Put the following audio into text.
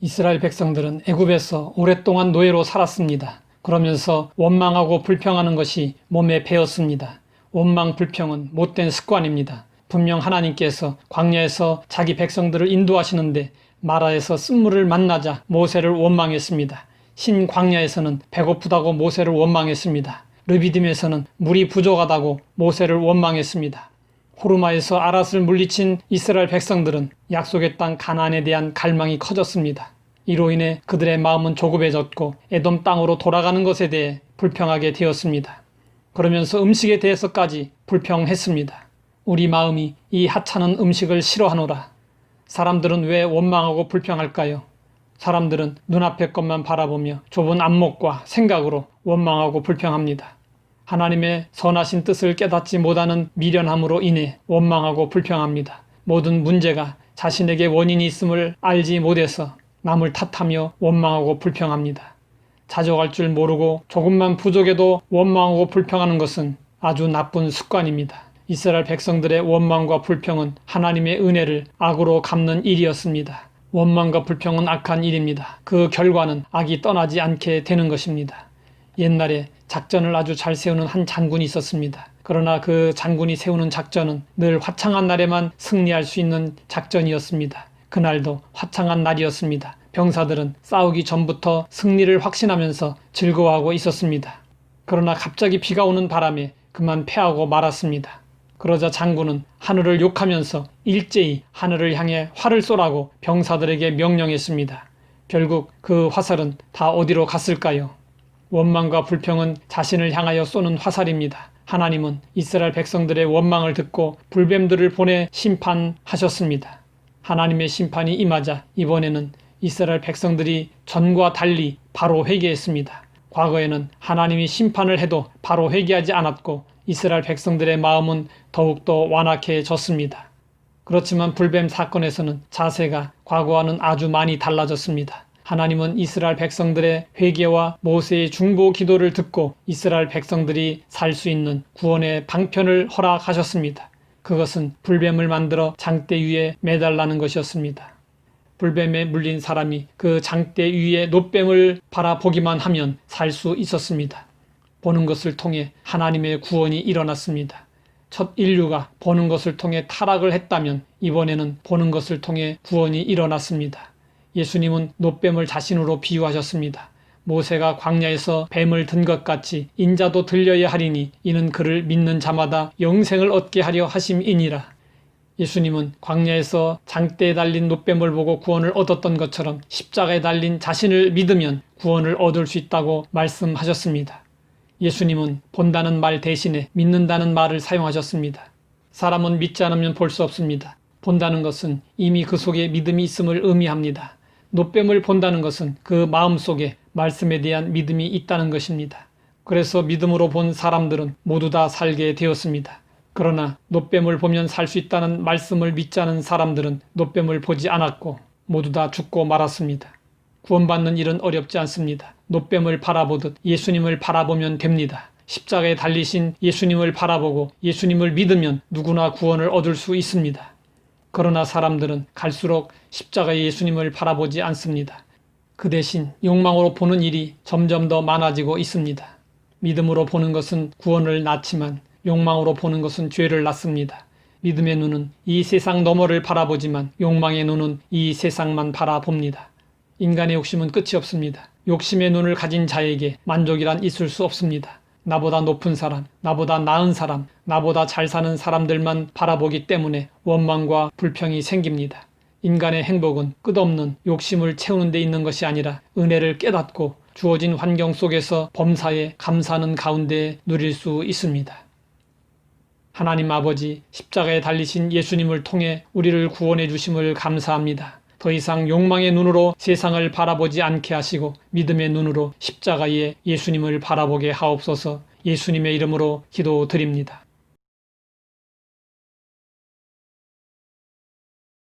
이스라엘 백성들은 애굽에서 오랫동안 노예로 살았습니다. 그러면서 원망하고 불평하는 것이 몸에 배었습니다. 원망, 불평은 못된 습관입니다. 분명 하나님께서 광야에서 자기 백성들을 인도하시는데 마라에서 쓴물을 만나자 모세를 원망했습니다. 신광야에서는 배고프다고 모세를 원망했습니다. 르비딤에서는 물이 부족하다고 모세를 원망했습니다. 호르마에서 아랏을 물리친 이스라엘 백성들은 약속의 땅 가나안에 대한 갈망이 커졌습니다. 이로 인해 그들의 마음은 조급해졌고 에돔 땅으로 돌아가는 것에 대해 불평하게 되었습니다. 그러면서 음식에 대해서까지 불평했습니다. 우리 마음이 이 하찮은 음식을 싫어하노라. 사람들은 왜 원망하고 불평할까요? 사람들은 눈앞의 것만 바라보며 좁은 안목과 생각으로 원망하고 불평합니다. 하나님의 선하신 뜻을 깨닫지 못하는 미련함으로 인해 원망하고 불평합니다. 모든 문제가 자신에게 원인이 있음을 알지 못해서 남을 탓하며 원망하고 불평합니다. 자족할 줄 모르고 조금만 부족해도 원망하고 불평하는 것은 아주 나쁜 습관입니다. 이스라엘 백성들의 원망과 불평은 하나님의 은혜를 악으로 갚는 일이었습니다. 원망과 불평은 악한 일입니다. 그 결과는 악이 떠나지 않게 되는 것입니다. 옛날에 작전을 아주 잘 세우는 한 장군이 있었습니다. 그러나 그 장군이 세우는 작전은 늘 화창한 날에만 승리할 수 있는 작전이었습니다. 그날도 화창한 날이었습니다. 병사들은 싸우기 전부터 승리를 확신하면서 즐거워하고 있었습니다. 그러나 갑자기 비가 오는 바람에 그만 패하고 말았습니다. 그러자 장군은 하늘을 욕하면서 일제히 하늘을 향해 활을 쏘라고 병사들에게 명령했습니다. 결국 그 화살은 다 어디로 갔을까요? 원망과 불평은 자신을 향하여 쏘는 화살입니다. 하나님은 이스라엘 백성들의 원망을 듣고 불뱀들을 보내 심판하셨습니다. 하나님의 심판이 임하자 이번에는 이스라엘 백성들이 전과 달리 바로 회개했습니다. 과거에는 하나님이 심판을 해도 바로 회개하지 않았고 이스라엘 백성들의 마음은 더욱더 완악해졌습니다. 그렇지만 불뱀 사건에서는 자세가 과거와는 아주 많이 달라졌습니다. 하나님은 이스라엘 백성들의 회개와 모세의 중보 기도를 듣고 이스라엘 백성들이 살 수 있는 구원의 방편을 허락하셨습니다. 그것은 불뱀을 만들어 장대 위에 매달라는 것이었습니다. 불뱀에 물린 사람이 그 장대 위에 놋뱀을 바라보기만 하면 살 수 있었습니다. 보는 것을 통해 하나님의 구원이 일어났습니다. 첫 인류가 보는 것을 통해 타락을 했다면 이번에는 보는 것을 통해 구원이 일어났습니다. 예수님은 놋뱀을 자신으로 비유하셨습니다. 모세가 광야에서 뱀을 든 것 같이 인자도 들려야 하리니 이는 그를 믿는 자마다 영생을 얻게 하려 하심이니라. 예수님은 광야에서 장대에 달린 놋뱀을 보고 구원을 얻었던 것처럼 십자가에 달린 자신을 믿으면 구원을 얻을 수 있다고 말씀하셨습니다. 예수님은 본다는 말 대신에 믿는다는 말을 사용하셨습니다. 사람은 믿지 않으면 볼 수 없습니다. 본다는 것은 이미 그 속에 믿음이 있음을 의미합니다. 놋뱀을 본다는 것은 그 마음 속에 말씀에 대한 믿음이 있다는 것입니다. 그래서 믿음으로 본 사람들은 모두 다 살게 되었습니다. 그러나 놋뱀을 보면 살 수 있다는 말씀을 믿지 않은 사람들은 놋뱀을 보지 않았고 모두 다 죽고 말았습니다. 구원받는 일은 어렵지 않습니다. 놋뱀을 바라보듯 예수님을 바라보면 됩니다. 십자가에 달리신 예수님을 바라보고 예수님을 믿으면 누구나 구원을 얻을 수 있습니다. 그러나 사람들은 갈수록 십자가의 예수님을 바라보지 않습니다. 그 대신 욕망으로 보는 일이 점점 더 많아지고 있습니다. 믿음으로 보는 것은 구원을 낳지만 욕망으로 보는 것은 죄를 낳습니다. 믿음의 눈은 이 세상 너머를 바라보지만 욕망의 눈은 이 세상만 바라봅니다. 인간의 욕심은 끝이 없습니다. 욕심의 눈을 가진 자에게 만족이란 있을 수 없습니다. 나보다 높은 사람, 나보다 나은 사람, 나보다 잘 사는 사람들만 바라보기 때문에 원망과 불평이 생깁니다. 인간의 행복은 끝없는 욕심을 채우는 데 있는 것이 아니라 은혜를 깨닫고 주어진 환경 속에서 범사에 감사하는 가운데 누릴 수 있습니다. 하나님 아버지, 십자가에 달리신 예수님을 통해 우리를 구원해 주심을 감사합니다. 더 이상 욕망의 눈으로 세상을 바라보지 않게 하시고 믿음의 눈으로 십자가의 예수님을 바라보게 하옵소서. 예수님의 이름으로 기도드립니다.